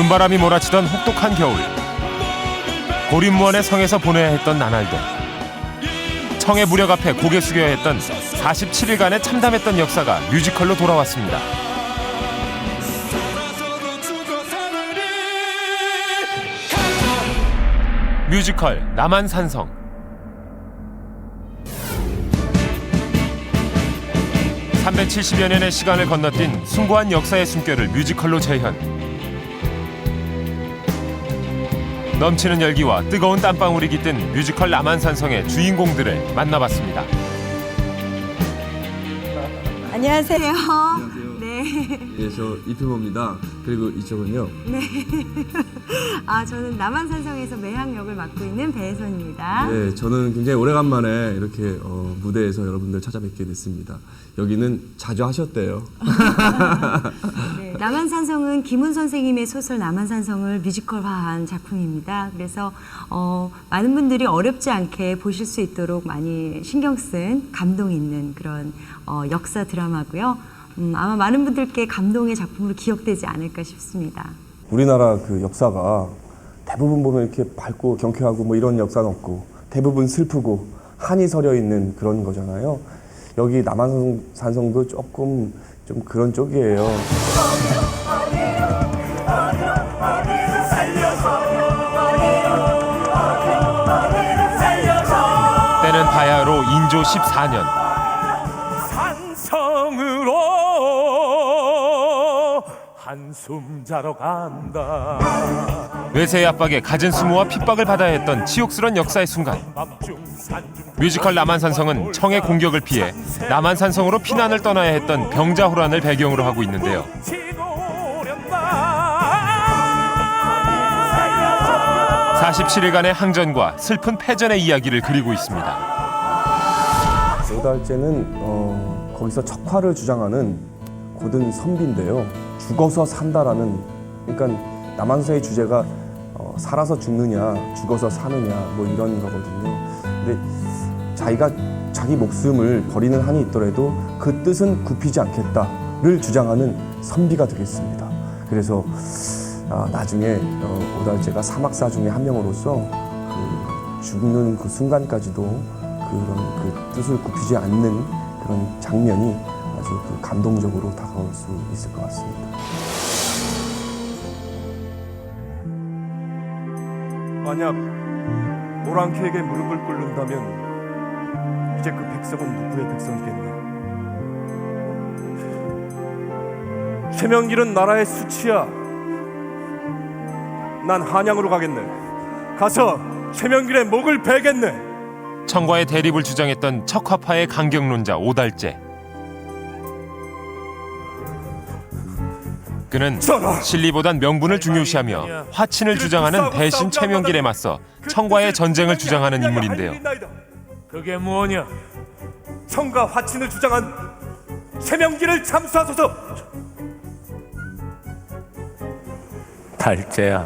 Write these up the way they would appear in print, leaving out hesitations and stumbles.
눈바람이 몰아치던 혹독한 겨울. 고립무원의 성에서 보내야 했던 나날들. 청의 무력 앞에 고개 숙여야 했던 47일간의 참담했던 역사가 뮤지컬로 돌아왔습니다. 뮤지컬 남한산성. (370여 년의) 시간을 건너뛴 숭고한 역사의 숨결을 뮤지컬로 재현. 넘치는 열기와 뜨거운 땀방울이 깃든 뮤지컬 남한산성의 주인공들을 만나봤습니다. 안녕하세요. 안녕하세요. 네. 네, 저 이필모입니다. 그리고 이쪽은요. 네. 저는 남한산성에서 매향 역을 맡고 있는 배혜선입니다. 네, 저는 굉장히 오래간만에 이렇게 무대에서 여러분들 찾아뵙게 됐습니다. 여기는 자주 하셨대요. 네, 남한산성은 김훈 선생님의 소설 남한산성을 뮤지컬화한 작품입니다. 그래서 많은 분들이 어렵지 않게 보실 수 있도록 많이 신경 쓴 감동 있는 그런 역사 드라마고요. 아마 많은 분들께 감동의 작품으로 기억되지 않을까 싶습니다. 우리나라 그 역사가 대부분 보면 이렇게 밝고 경쾌하고 뭐 이런 역사는 없고 대부분 슬프고 한이 서려 있는 그런 거잖아요. 여기 남한산성도 조금 좀 그런 쪽이에요. 때는 바야흐로 인조 14년. 산성으로 한숨 자러 간다. 외세의 압박에 갖은 수모와 핍박을 받아야 했던 치욕스런 역사의 순간. 뮤지컬 남한산성은 청의 공격을 피해 남한산성으로 피난을 떠나야 했던 병자호란을 배경으로 하고 있는데요. 47일간의 항전과 슬픈 패전의 이야기를 그리고 있습니다. 오달째는 거기서 척화를 주장하는 고든 선비인데요. 죽어서 산다라는, 그러니까 남한산성의 주제가 살아서 죽느냐 죽어서 사느냐 뭐 이런 거거든요. 근데 자기가 자기 목숨을 버리는 한이 있더라도 그 뜻은 굽히지 않겠다를 주장하는 선비가 되겠습니다. 그래서 나중에 오달째가 사막사 중에 한 명으로서 그 죽는 그 순간까지도 그런 그 뜻을 굽히지 않는 그런 장면이 아주 그 감동적으로 다가올 수 있을 것 같습니다. 만약 오랑캐에게 무릎을 꿇는다면 이제 그 백성은 누구의 백성이겠나? 최명길은 나라의 수치야. 난 한양으로 가겠네. 가서 최명길의 목을 베겠네. 청과의 대립을 주장했던 척화파의 강경론자 오달째. 그는 실리보단 명분을 중요시하며 화친을 주장하는 대신 최명길에 맞서 청과의 전쟁을 주장하는 인물인데요. 그게 무엇이냐? 청과 화친을 주장한 최명길을 참수하소서. 달째야,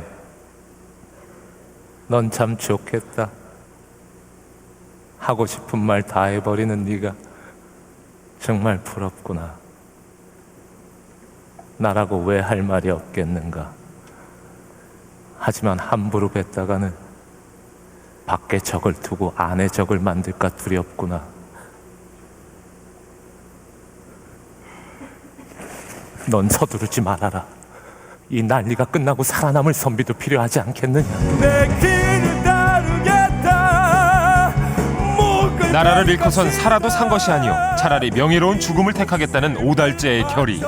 넌 참 좋겠다. 하고 싶은 말 다 해버리는 네가 정말 부럽구나. 나라고 왜 할 말이 없겠는가. 하지만 함부로 뱉다가는 밖에 적을 두고 안에 적을 만들까 두렵구나. 넌 서두르지 말아라. 이 난리가 끝나고 살아남을 선비도 필요하지 않겠느냐. 내 길을 따르겠다. 나라를 잃고선 살아도 산 것이 아니오 차라리 명예로운 죽음을 택하겠다는 오달째의 결의.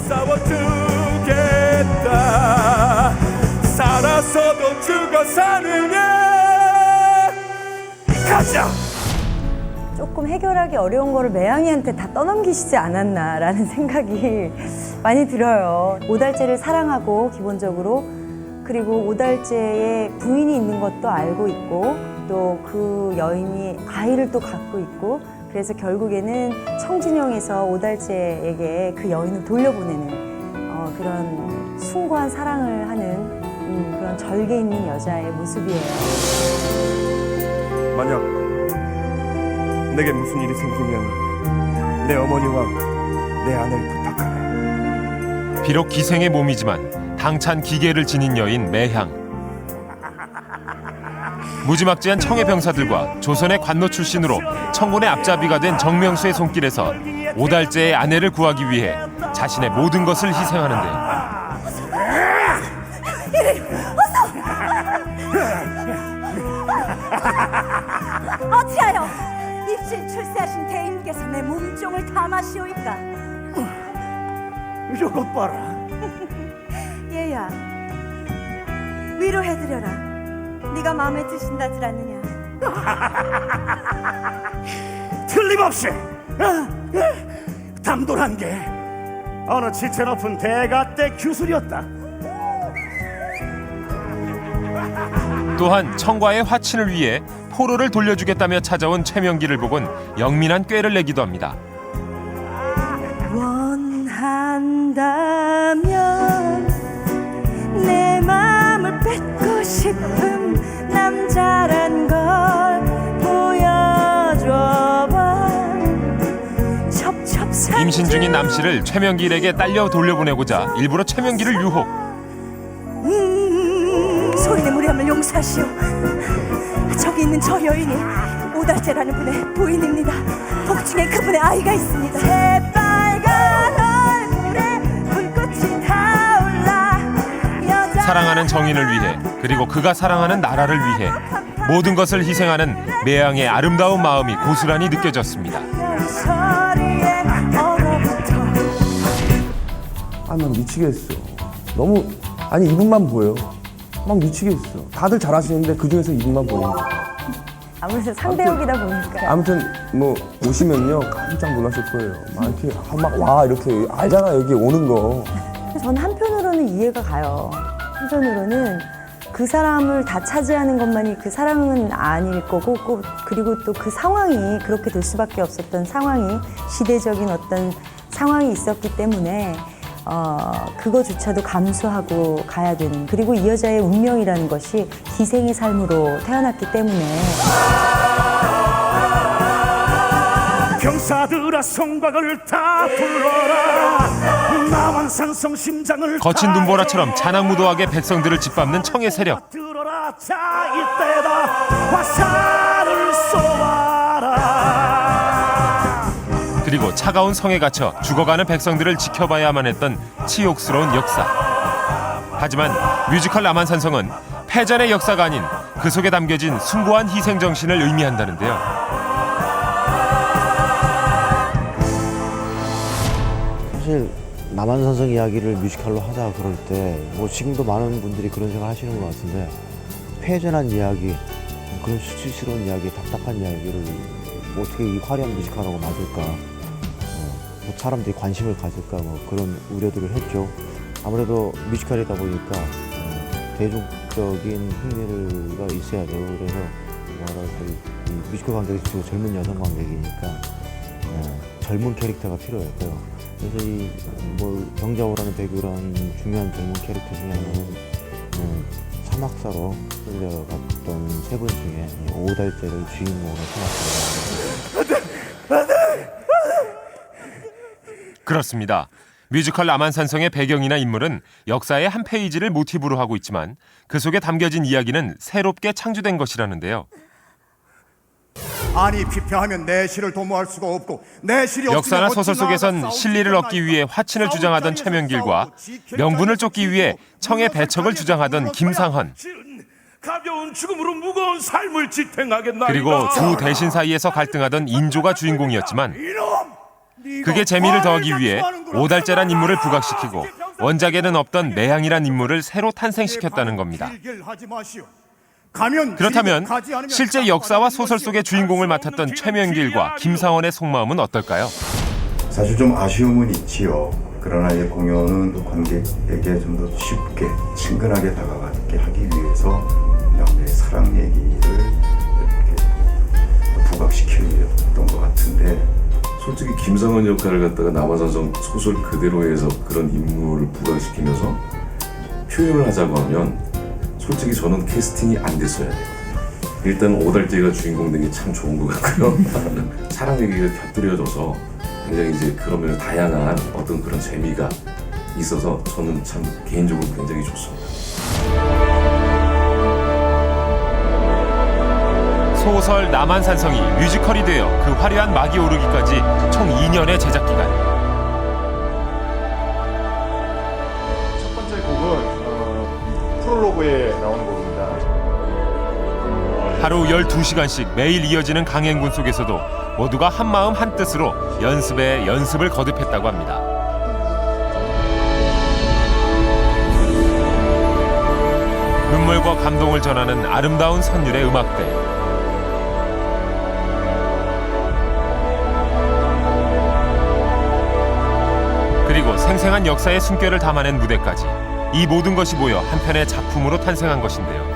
싸워주겠다. 살아서도 죽어 사느냐. 가자. 조금 해결하기 어려운 거를 매향이한테 다 떠넘기시지 않았나라는 생각이 많이 들어요. 오달째를 사랑하고 기본적으로, 그리고 오달째의 부인이 있는 것도 알고 있고 또 그 여인이 아이를 또 갖고 있고, 그래서 결국에는 청진영에서 오달째에게 그 여인을 돌려보내는 그런 숭고한 사랑을 하는 그런 절개 있는 여자의 모습이에요. 만약 내게 무슨 일이 생기면 내 어머니와 내 아내를 부탁하네. 비록 기생의 몸이지만 당찬 기계를 지닌 여인 매향. 무지막지한 청해 병사들과 조선의 관노 출신으로 청군의 앞잡이가 된 정명수의 손길에서 오달째의 아내를 구하기 위해 자신의 모든 것을 희생하는데 어찌하여 입실 출세하신 대인께서 내 몸종을 탐하시오이까? 이것 봐라. 얘야, 위로해드려라. 네가 마음에 드신다질 않느냐? 틀림없이 담돌한 게 어느 지체 높은 대가 때 규술이었다. 또한 청과의 화친을 위해 포로를 돌려주겠다며 찾아온 최명기를 보곤 영민한 꾀를 내기도 합니다. 원한다면 내 마음을 뺏고 싶은 남자란 걸 보여줘봐. 첩첩산 임신 중인 남 씨를 최명길에게 딸려 돌려보내고자 일부러 최명길을 유혹. 소인의 무례함을 용서하시오. 저기 있는 저 여인이 오달째라는 분의 부인입니다. 복중에 그분의 아이가 있습니다. 새빨간 얼굴에 불꽃이 타올라. 사랑하는 정인을 위해 그리고 그가 사랑하는 나라를 위해 모든 것을 희생하는 매양의 아름다운 마음이 고스란히 느껴졌습니다. 아, 난 미치겠어. 너무 아니 이분만 보여. 막 미치겠어. 다들 잘하시는데 그 중에서 이분만 보이는 거. 아무래도 상대역이다 보니까. 아무튼 뭐 오시면요 깜짝 놀라실 거예요. 막 이렇게 막 와 이렇게 알잖아 여기 오는 거. 저는 한편으로는 이해가 가요. 한편으로는 그 사람을 다 차지하는 것만이 그 사랑은 아닐 거고 그리고 또 그 상황이 그렇게 될 수밖에 없었던 상황이 시대적인 어떤 상황이 있었기 때문에 그거조차도 감수하고 가야 되는, 그리고 이 여자의 운명이라는 것이 희생의 삶으로 태어났기 때문에. 병사들아 성곽을 다 불러라. 남한산성 심장을 거친 눈보라처럼 자나무도하게 백성들을 짓밟는 청의 세력. 들어라. 자 이때다 화살을 쏘아라. 그리고 차가운 성에 갇혀 죽어가는 백성들을 지켜봐야만 했던 치욕스러운 역사. 하지만 뮤지컬 남한산성은 패전의 역사가 아닌 그 속에 담겨진 숭고한 희생 정신을 의미한다는데요. 사실 남한산성 이야기를 뮤지컬로 하자 그럴 때 뭐 지금도 많은 분들이 그런 생각 하시는 것 같은데, 패전한 이야기, 그런 수치스러운 이야기, 답답한 이야기를 뭐 어떻게 이 화려한 뮤지컬하고 맞을까, 뭐 사람들이 관심을 가질까, 뭐 그런 우려들을 했죠. 아무래도 뮤지컬이다 보니까 대중적인 흥미가 있어야 되고, 그래서 뭐랄까 이 뮤지컬 관객이 주로 젊은 여성 관객이니까 젊은 캐릭터가 필요했고요. 그래서 이 뭐 병자호라는 배우라는 중요한 젊은 캐릭터 중에 하나는 사막사로 끌려갔던 세 분 중에 오달째를 주인공으로 삼았습니다. 그렇습니다. 뮤지컬 남한산성의 배경이나 인물은 역사의 한 페이지를 모티브로 하고 있지만 그 속에 담겨진 이야기는 새롭게 창조된 것이라는데요. 아니 피폐하면 내실을 도모할 수가 없고 내실이 역사나 없으면 소설 속에선 싸우지 실리를 얻기 위해 화친을 주장하던 최명길과 명분을 쫓기 위해 청의 배척을 주장하던 김상헌, 가벼운 죽음으로 무거운 삶을 지탱하겠나이다. 그리고 두 대신 사이에서 갈등하던 인조가 주인공이었지만 그게 재미를 더하기 위해 오달째란 인물을 부각시키고 원작에는 없던 매향이란 인물을 새로 탄생시켰다는 겁니다. 그렇다면 실제 역사와 소설 속의 주인공을 맡았던 최명길과 김상헌의 속마음은 어떨까요? 사실 좀 아쉬움은 있지요. 그러나 이 공연은 관객에게 좀 더 쉽게 친근하게 다가가게 하기 위해서 남녀의 사랑 얘기를 이렇게 부각시키려던 것 같은데, 솔직히 김상헌 역할을 갖다가 남한산성 소설 그대로 해서 그런 인물을 부각시키면서 표현을 하자고 하면 솔직히 저는 캐스팅이 안 됐어야 되거든요. 일단 오달째가 주인공 된 게 참 좋은 것 같고요. 사랑 얘기가 곁들여져서 굉장히 이제 그러면 다양한 어떤 그런 재미가 있어서 저는 참 개인적으로 굉장히 좋습니다. 소설 남한산성이 뮤지컬이 되어 그 화려한 막이 오르기까지 총 2년의 제작 기간. 첫 번째 곡은 프롤로그에 나오는 곡입니다. 하루 12시간씩 매일 이어지는 강행군 속에서도 모두가 한마음 한뜻으로 연습에 연습을 거듭했다고 합니다. 눈물과 감동을 전하는 아름다운 선율의 음악들. 그리고 생생한 역사의 숨결을 담아낸 무대까지. 이 모든 것이 모여 한편의 작품으로 탄생한 것인데요.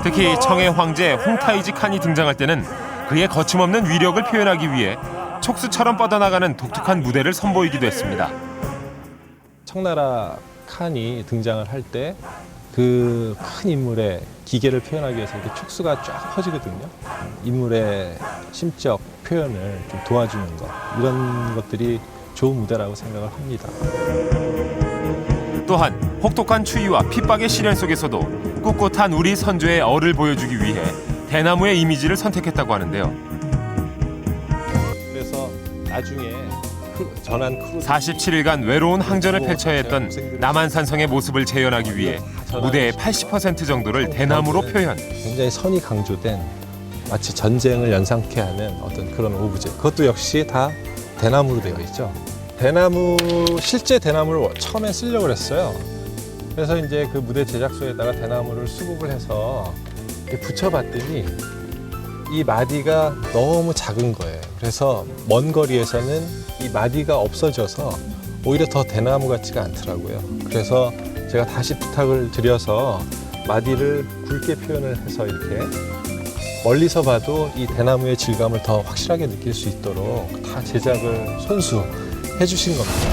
특히 청의 황제 홍타이지 칸이 등장할 때는 그의 거침없는 위력을 표현하기 위해 촉수처럼 뻗어나가는 독특한 무대를 선보이기도 했습니다. 청나라 칸이 등장을 할 때 그 큰 인물의 기계를 표현하기 위해서 이렇게 촉수가 쫙 퍼지거든요. 인물의 심적 표현을 좀 도와주는 것, 이런 것들이 좋은 무대라고 생각을 합니다. 또한 혹독한 추위와 핍박의 시련 속에서도 꿋꿋한 우리 선조의 얼을 보여주기 위해 대나무의 이미지를 선택했다고 하는데요. 그래서 나중에 전한 크루 47일간 외로운 항전을 펼쳐야 했던 남한산성의 모습을 재현하기 위해 무대의 80% 정도를 대나무로 표현. 굉장히 선이 강조된 마치 전쟁을 연상케 하는 어떤 그런 오브제. 그것도 역시 다 대나무로 되어 있죠. 대나무, 실제 대나무를 처음에 쓰려고 했어요. 그래서 이제 그 무대 제작소에다가 대나무를 수국을 해서 이렇게 붙여봤더니 이 마디가 너무 작은 거예요. 그래서 먼 거리에서는 이 마디가 없어져서 오히려 더 대나무 같지가 않더라고요. 그래서 제가 다시 부탁을 드려서 마디를 굵게 표현을 해서 이렇게 멀리서 봐도 이 대나무의 질감을 더 확실하게 느낄 수 있도록 다 제작을 손수 해주신 겁니다.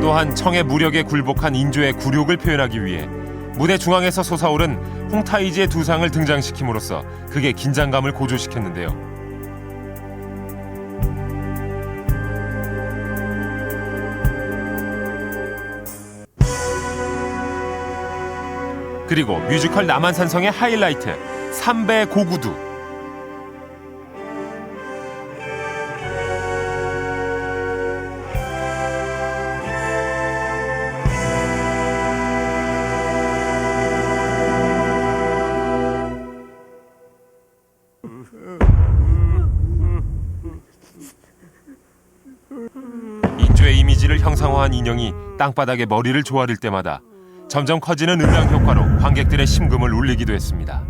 또한 청의 무력에 굴복한 인조의 굴욕을 표현하기 위해 무대 중앙에서 솟아오른 홍타이지의 두 상을 등장시킴으로써 극의 긴장감을 고조시켰는데요. 그리고 뮤지컬 남한산성의 하이라이트, 삼배 고구두. 인조의 이미지를 형상화한 인형이 땅바닥에 머리를 조아릴 때마다 점점 커지는 음향 효과로 관객들의 심금을 울리기도 했습니다.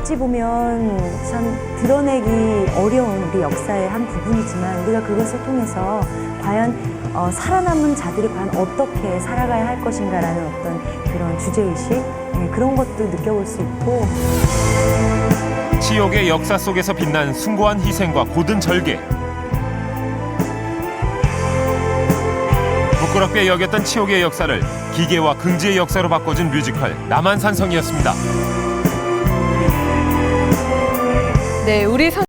어찌 보면 참 드러내기 어려운 우리 역사의 한 부분이지만 우리가 그것을 통해서 과연 살아남은 자들이 과연 어떻게 살아가야 할 것인가라는 어떤 그런 주제의식, 그런 것도 느껴볼 수 있고. 치욕의 역사 속에서 빛난 숭고한 희생과 고든 절개. 부끄럽게 여겼던 치욕의 역사를 기계와 긍지의 역사로 바꿔준 뮤지컬 남한산성이었습니다. 네, 우리